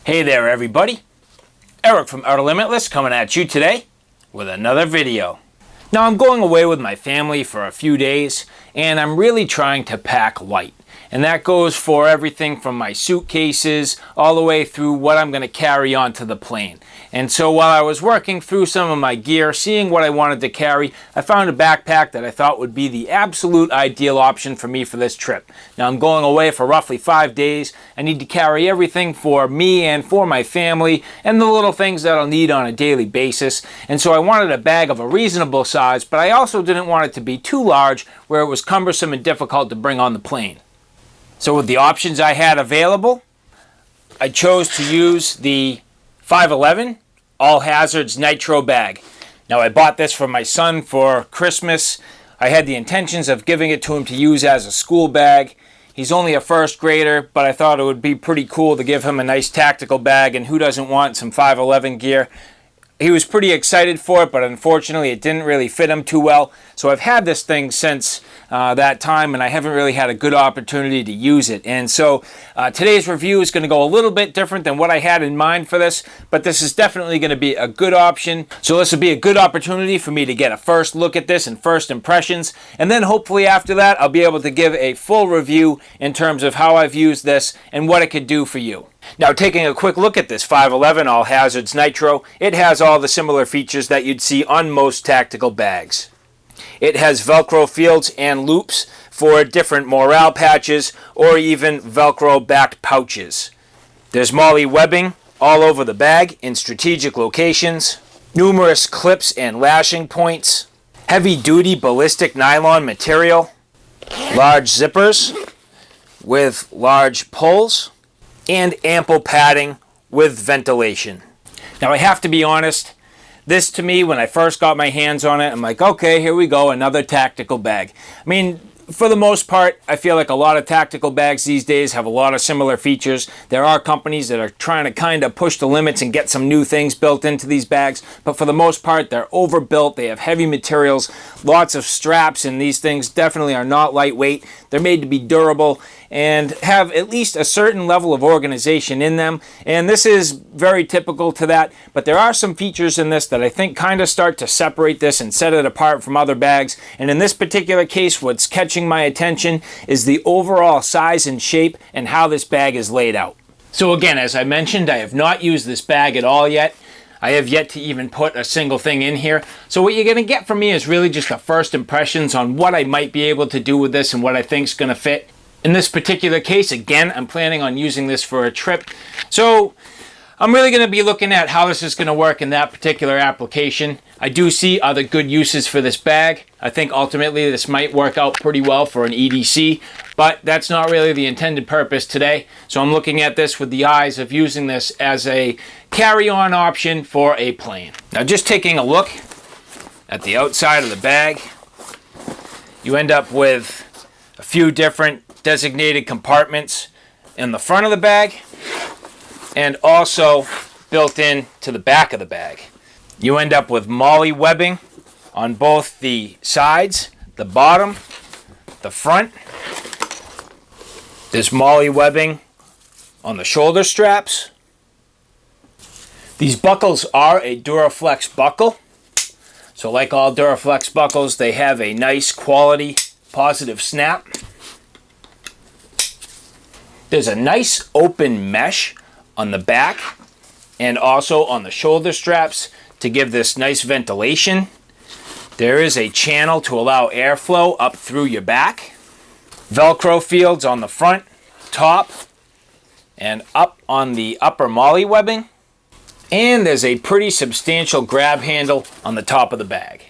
Hey there everybody, Eric from Outer Limitless coming at you today with another video. Now I'm going away with my family for a few days and I'm really trying to pack light. And that goes for everything from my suitcases all the way through what I'm going to carry onto the plane. And so while I was working through some of my gear, seeing what I wanted to carry, I found a backpack that I thought would be the absolute ideal option for me for this trip. Now I'm going away for roughly 5 days. I need to carry everything for me and for my family and the little things that I'll need on a daily basis. And so I wanted a bag of a reasonable size, but I also didn't want it to be too large where it was cumbersome and difficult to bring on the plane. So with the options I had available, I chose to use the 511 All Hazards Nitro bag. Now I bought this for my son for Christmas. I had the intentions of giving it to him to use as a school bag. He's only a first grader, but I thought it would be pretty cool to give him a nice tactical bag, and who doesn't want some 511 gear? He was pretty excited for it, but unfortunately it didn't really fit him too well. So I've had this thing since that time, and I haven't really had a good opportunity to use it. And so today's review is going to go a little bit different than what I had in mind for this, but this is definitely going to be a good option. So this will be a good opportunity for me to get a first look at this and first impressions. And then hopefully after that, I'll be able to give a full review in terms of how I've used this and what it could do for you. Now, taking a quick look at this 511 All Hazards Nitro, it has all the similar features that you'd see on most tactical bags. It has Velcro fields and loops for different morale patches or even Velcro backed pouches. There's MOLLE webbing all over the bag in strategic locations, numerous clips and lashing points, heavy-duty ballistic nylon material, large zippers with large pulls, and ample padding with ventilation. Now I have to be honest, this to me, when I first got my hands on it, I'm like, okay, here we go, another tactical bag. I mean, for the most part, I feel like a lot of tactical bags these days have a lot of similar features. There are companies that are trying to kind of push the limits and get some new things built into these bags, but for the most part, they're overbuilt. They have heavy materials, lots of straps, and these things definitely are not lightweight. They're made to be durable and have at least a certain level of organization in them, and this is very typical to that. But there are some features in this that I think kind of start to separate this and set it apart from other bags. And in this particular case, what's catching my attention is the overall size and shape and how this bag is laid out. So again, as I mentioned, I have not used this bag at all yet. I have yet to even put a single thing in here. So what you're going to get from me is really just a first impressions on what I might be able to do with this and what I think is going to fit. In this particular case, again, I'm planning on using this for a trip. So I'm really going to be looking at how this is going to work in that particular application. I do see other good uses for this bag. I think ultimately this might work out pretty well for an EDC, but that's not really the intended purpose today. So I'm looking at this with the eyes of using this as a carry-on option for a plane. Now just taking a look at the outside of the bag, you end up with a few different designated compartments in the front of the bag and also built in to the back of the bag. You end up with MOLLE webbing on both the sides, the bottom, the front. There's MOLLE webbing on the shoulder straps. These buckles are a Duraflex buckle. So like all Duraflex buckles, they have a nice quality positive snap. There's a nice open mesh on the back and also on the shoulder straps to give this nice ventilation. There is a channel to allow airflow up through your back. Velcro fields on the front, top, and up on the upper MOLLE webbing. And there's a pretty substantial grab handle on the top of the bag.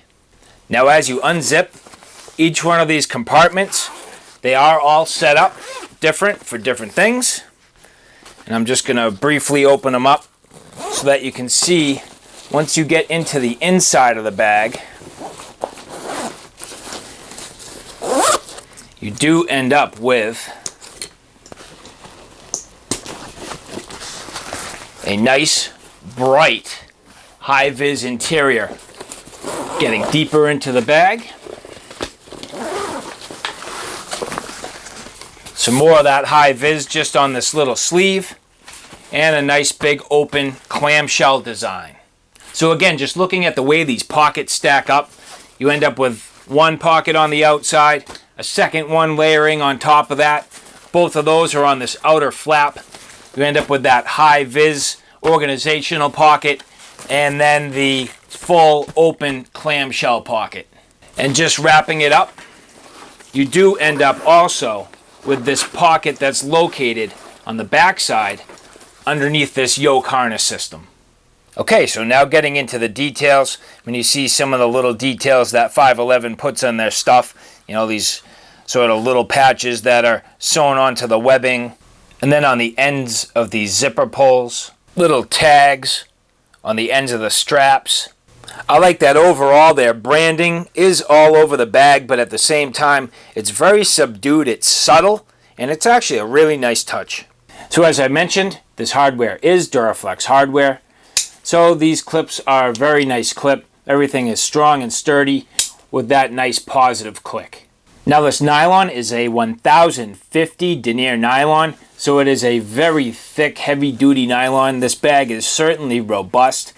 Now as you unzip each one of these compartments, they are all set up different for different things. And I'm just going to briefly open them up so that you can see once you get into the inside of the bag, you do end up with a nice, bright, high-vis interior. Getting deeper into the bag. Some more of that high vis just on this little sleeve. and a nice big open clamshell design. So again, just looking at the way these pockets stack up, you end up with one pocket on the outside, a second one layering on top of that. Both of those are on this outer flap. You end up with that high-vis organizational pocket, and then the full open clamshell pocket. And just wrapping it up, you do end up also with this pocket that's located on the back side underneath this yoke harness system. Okay, so now getting into the details. When you see some of the little details that 511 puts on their stuff, you know, these sort of little patches that are sewn onto the webbing, and then on the ends of these zipper pulls, little tags on the ends of the straps. I like that overall their branding is all over the bag, but at the same time, it's very subdued, it's subtle, and it's actually a really nice touch. So as I mentioned, this hardware is Duraflex hardware. So these clips are a very nice clip. Everything is strong and sturdy with that nice positive click. Now this nylon is a 1050 denier nylon, so it is a very thick, heavy-duty nylon. This bag is certainly robust.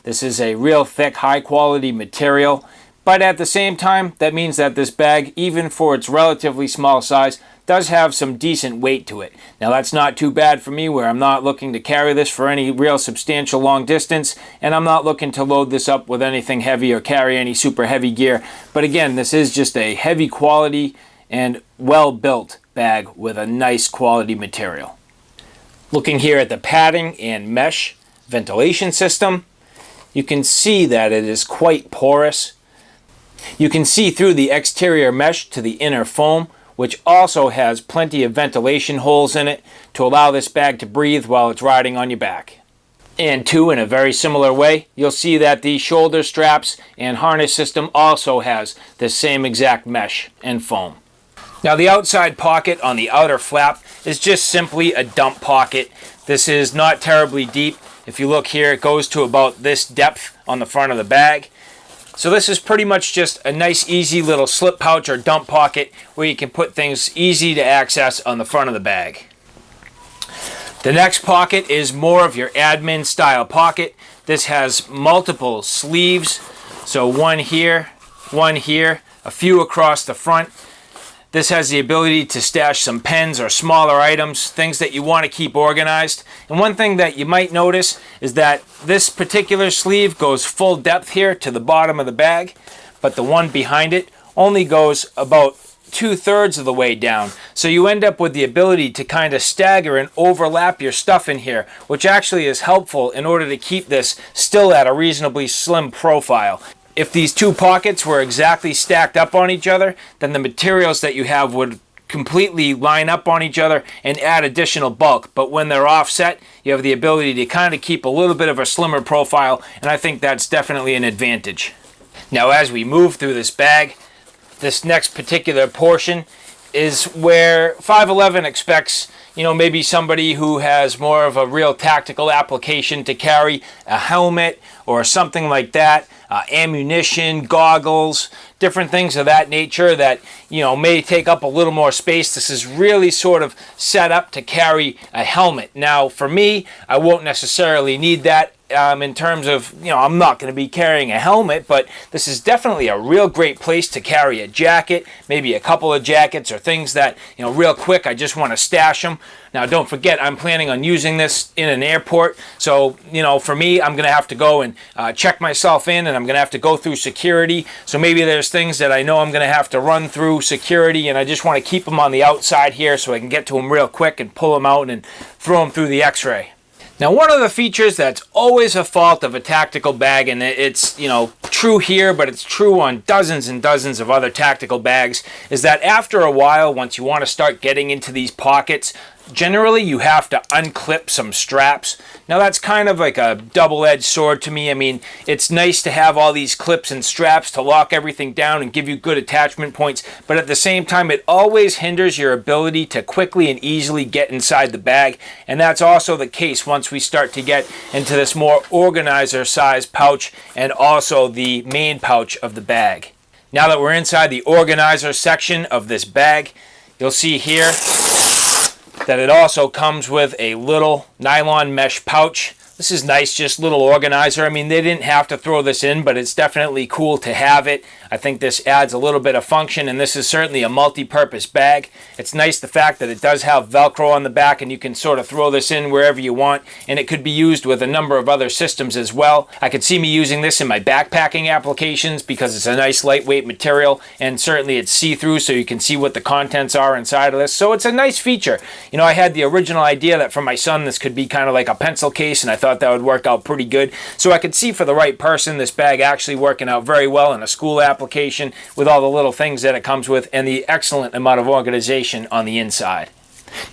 This is a real thick, high-quality material, but at the same time, that means that this bag, even for its relatively small size, does have some decent weight to it. Now that's not too bad for me, where I'm not looking to carry this for any real substantial long distance, and I'm not looking to load this up with anything heavy or carry any super heavy gear. But again, this is just a heavy quality and well-built bag with a nice quality material. Looking here at the padding and mesh ventilation system, you can see that it is quite porous. You can see through the exterior mesh to the inner foam, which also has plenty of ventilation holes in it to allow this bag to breathe while it's riding on your back. And two, in a very similar way, you'll see that the shoulder straps and harness system also has the same exact mesh and foam. Now the outside pocket on the outer flap is just simply a dump pocket. This is not terribly deep. If you look here, it goes to about this depth on the front of the bag. So this is pretty much just a nice, easy little slip pouch or dump pocket where you can put things easy to access on the front of the bag. The next pocket is more of your admin style pocket. This has multiple sleeves. So one here, a few across the front. This has the ability to stash some pens or smaller items, things that you want to keep organized. And one thing that you might notice is that this particular sleeve goes full depth here to the bottom of the bag, but the one behind it only goes about 2/3 of the way down. So you end up with the ability to kind of stagger and overlap your stuff in here, which actually is helpful in order to keep this still at a reasonably slim profile. If these two pockets were exactly stacked up on each other, then the materials that you have would completely line up on each other and add additional bulk. But when they're offset, you have the ability to kind of keep a little bit of a slimmer profile, and I think that's definitely an advantage. Now as we move through this bag, this next particular portion is where 511 expects, you know, maybe somebody who has more of a real tactical application to carry a helmet or something like that, ammunition, goggles, different things of that nature that, you know, may take up a little more space. This is really sort of set up to carry a helmet. Now, for me, I won't necessarily need that in terms of, you know, I'm not going to be carrying a helmet, but this is definitely a real great place to carry a jacket, maybe a couple of jackets or things that, you know, real quick, I just want to stash them. Now, don't forget, I'm planning on using this in an airport, so, you know, for me, I'm going to have to go and check myself in, and I'm going to have to go through security, so maybe there's things that I know I'm going to have to run through security, and I just want to keep them on the outside here so I can get to them real quick and pull them out and throw them through the x-ray. Now, one of the features that's always a fault of a tactical bag, and it's, you know, true here, but it's true on dozens and dozens of other tactical bags, is that after a while, once you want to start getting into these pockets, generally you have to unclip some straps. Now that's kind of like a double-edged sword to me. I mean, it's nice to have all these clips and straps to lock everything down and give you good attachment points, but at the same time it always hinders your ability to quickly and easily get inside the bag, and that's also the case once we start to get into this more organizer size pouch and also the main pouch of the bag. Now that we're inside the organizer section of this bag, you'll see here that it also comes with a little nylon mesh pouch. This is nice, just little organizer. I mean, they didn't have to throw this in, but it's definitely cool to have it. I think this adds a little bit of function, and this is certainly a multi-purpose bag. It's nice the fact that it does have Velcro on the back, and you can sort of throw this in wherever you want, and it could be used with a number of other systems as well. I could see me using this in my backpacking applications because it's a nice lightweight material, and certainly it's see-through, so you can see what the contents are inside of this. So it's a nice feature. You know, I had the original idea that for my son this could be kind of like a pencil case, and I thought that would work out pretty good. So I could see for the right person this bag actually working out very well in a school application with all the little things that it comes with and the excellent amount of organization on the inside.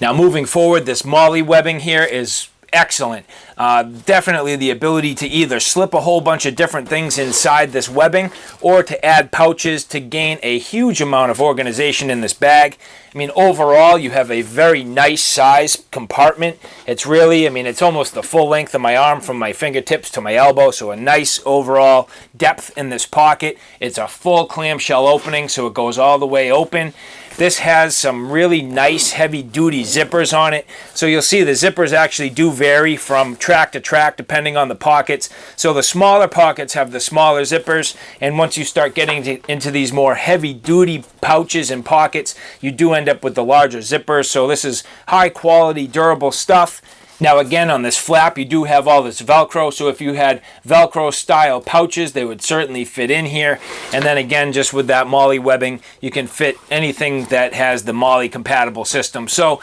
Now moving forward, this MOLLE webbing here is excellent. Definitely the ability to either slip a whole bunch of different things inside this webbing or to add pouches to gain a huge amount of organization in this bag. I mean, overall, you have a very nice size compartment. It's really, I mean, it's almost the full length of my arm from my fingertips to my elbow, so a nice overall depth in this pocket. It's a full clamshell opening, so it goes all the way open. This has some really nice heavy-duty zippers on it. So you'll see the zippers actually do vary from track to track depending on the pockets. So the smaller pockets have the smaller zippers, and once you start getting into these more heavy-duty pouches and pockets, you do end up with the larger zippers. So this is high-quality, durable stuff. Now again, on this flap, you do have all this Velcro, so if you had Velcro style pouches, they would certainly fit in here. And then again, just with that MOLLE webbing, you can fit anything that has the MOLLE compatible system. So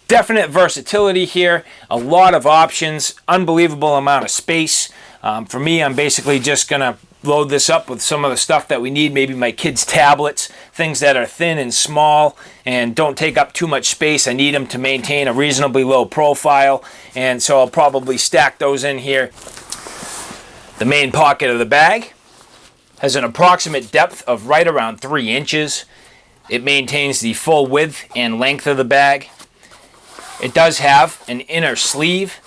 definite versatility here, a lot of options, unbelievable amount of space. For me, I'm basically just gonna load this up with some of the stuff that we need, maybe my kids' tablets, things that are thin and small and don't take up too much space. I need them to maintain a reasonably low profile, and so I'll probably stack those in here. The main pocket of the bag has an approximate depth of right around 3 inches. It maintains the full width and length of the bag. It does have an inner sleeve.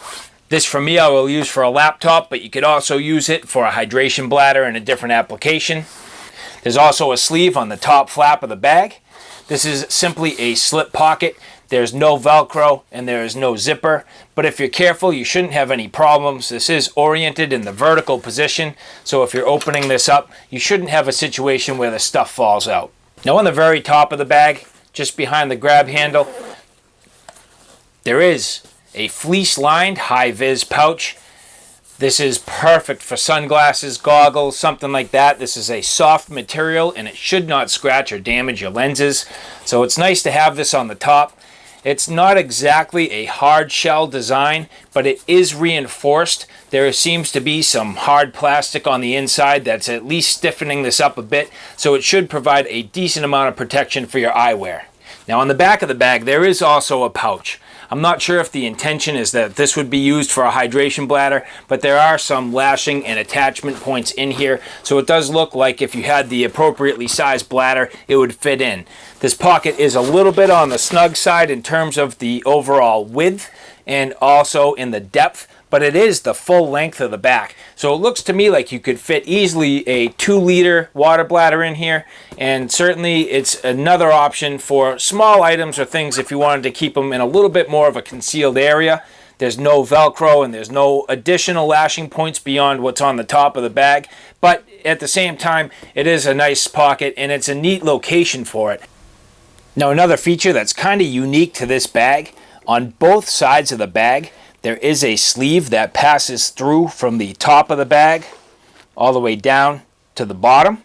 This for me I will use for a laptop, but you could also use it for a hydration bladder in a different application. There's also a sleeve on the top flap of the bag. This is simply a slip pocket. There's no Velcro and there is no zipper, but if you're careful, you shouldn't have any problems. This is oriented in the vertical position, so if you're opening this up, you shouldn't have a situation where the stuff falls out. Now on the very top of the bag, just behind the grab handle, there is a fleece-lined high-vis pouch. This is perfect for sunglasses, goggles, something like that. This is a soft material and it should not scratch or damage your lenses. So it's nice to have this on the top. It's not exactly a hard shell design, but it is reinforced. There seems to be some hard plastic on the inside that's at least stiffening this up a bit, so it should provide a decent amount of protection for your eyewear. Now on the back of the bag, there is also a pouch. I'm not sure if the intention is that this would be used for a hydration bladder, but there are some lashing and attachment points in here, so it does look like if you had the appropriately sized bladder, it would fit in. This pocket is a little bit on the snug side in terms of the overall width and also in the depth, but it is the full length of the back. So it looks to me like you could fit easily a 2-liter water bladder in here, and certainly it's another option for small items or things if you wanted to keep them in a little bit more of a concealed area. There's no Velcro and there's no additional lashing points beyond what's on the top of the bag, but at the same time, it is a nice pocket and it's a neat location for it. Now another feature that's kind of unique to this bag, on both sides of the bag, there is a sleeve that passes through from the top of the bag all the way down to the bottom.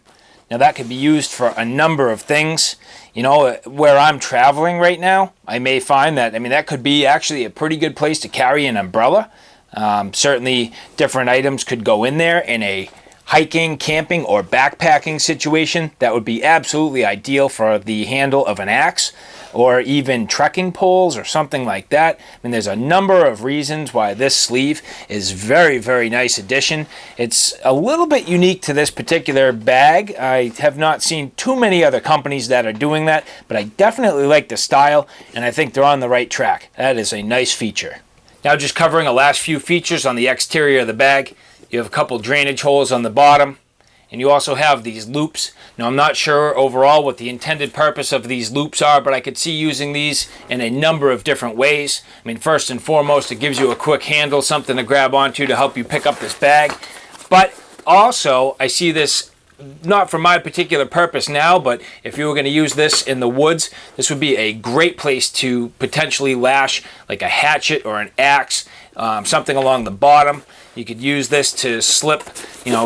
Now that could be used for a number of things. You know, where I'm traveling right now, I may find that, I mean, that could be actually a pretty good place to carry an umbrella. Certainly different items could go in there in a hiking, camping, or backpacking situation. That would be absolutely ideal for the handle of an axe, or even trekking poles or something like that. I mean, there's a number of reasons why this sleeve is very, very nice addition. It's a little bit unique to this particular bag. I have not seen too many other companies that are doing that, but I definitely like the style, and I think they're on the right track. That is a nice feature. Now just covering the last few features on the exterior of the bag. You have a couple drainage holes on the bottom, and you also have these loops. Now I'm not sure overall what the intended purpose of these loops are, but I could see using these in a number of different ways. I mean, first and foremost, it gives you a quick handle, something to grab onto to help you pick up this bag. But also, I see this not for my particular purpose now, but if you were going to use this in the woods, this would be a great place to potentially lash like a hatchet or an axe, something along the bottom. You could use this to slip,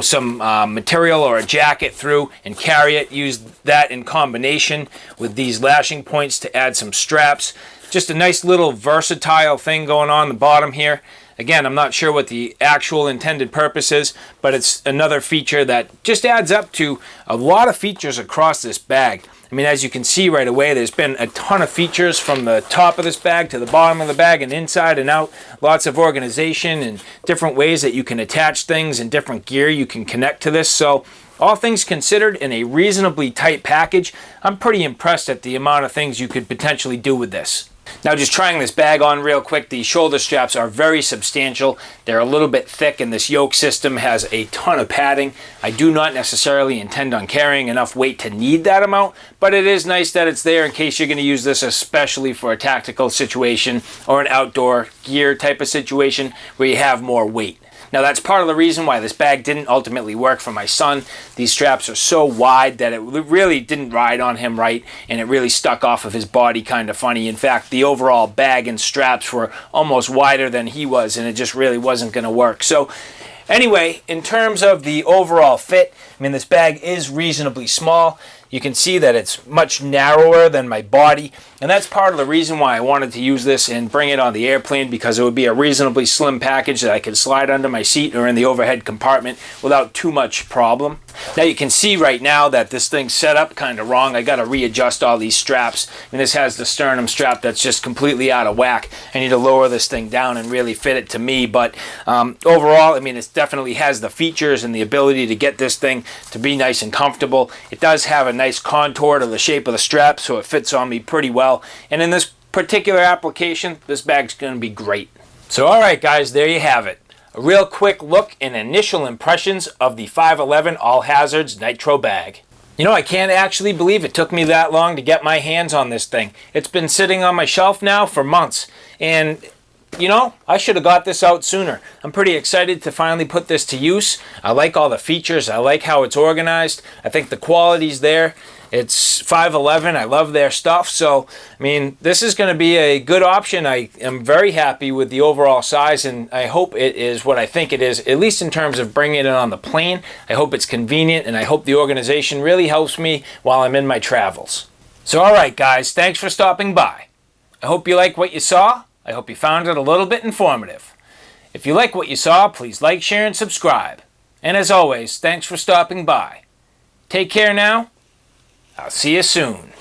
some material or a jacket through and carry it. Use that in combination with these lashing points to add some straps. Just a nice little versatile thing going on the bottom here. Again, I'm not sure what the actual intended purpose is, but it's another feature that just adds up to a lot of features across this bag. I mean, as you can see right away, there's been a ton of features from the top of this bag to the bottom of the bag and inside and out. Lots of organization and different ways that you can attach things and different gear you can connect to this. So all things considered, in a reasonably tight package, I'm pretty impressed at the amount of things you could potentially do with this. Now, just trying this bag on real quick, the shoulder straps are very substantial. They're a little bit thick, and this yoke system has a ton of padding. I do not necessarily intend on carrying enough weight to need that amount, but it is nice that it's there in case you're going to use this, especially for a tactical situation or an outdoor gear type of situation where you have more weight. Now, that's part of the reason why this bag didn't ultimately work for my son. These straps are so wide that it really didn't ride on him right, and it really stuck off of his body kind of funny. In fact, the overall bag and straps were almost wider than he was, and it just really wasn't going to work. So anyway, in terms of the overall fit, I mean, this bag is reasonably small. You can see that it's much narrower than my body, and that's part of the reason why I wanted to use this and bring it on the airplane, because it would be a reasonably slim package that I could slide under my seat or in the overhead compartment without too much problem. Now you can see right now that this thing's set up kind of wrong. I got to readjust all these straps, and this has the sternum strap that's just completely out of whack. I need to lower this thing down and really fit it to me, but overall, I mean, it definitely has the features and the ability to get this thing to be nice and comfortable. It does have a nice contour to the shape of the strap, so it fits on me pretty well. And in this particular application, this bag's going to be great. So alright guys, there you have it. A real quick look and initial impressions of the 511 All Hazards Nitro bag. You know, I can't actually believe it took me that long to get my hands on this thing. It's been sitting on my shelf now for months, and you know, I should have got this out sooner. I'm pretty excited to finally put this to use. I like all the features. I like how it's organized. I think the quality's there. It's 511. I love their stuff. So, I mean, this is going to be a good option. I am very happy with the overall size, and I hope it is what I think it is, at least in terms of bringing it on the plane. I hope it's convenient, and I hope the organization really helps me while I'm in my travels. So, all right, guys, thanks for stopping by. I hope you like what you saw. I hope you found it a little bit informative. If you like what you saw, please like, share, and subscribe. And as always, thanks for stopping by. Take care now. I'll see you soon.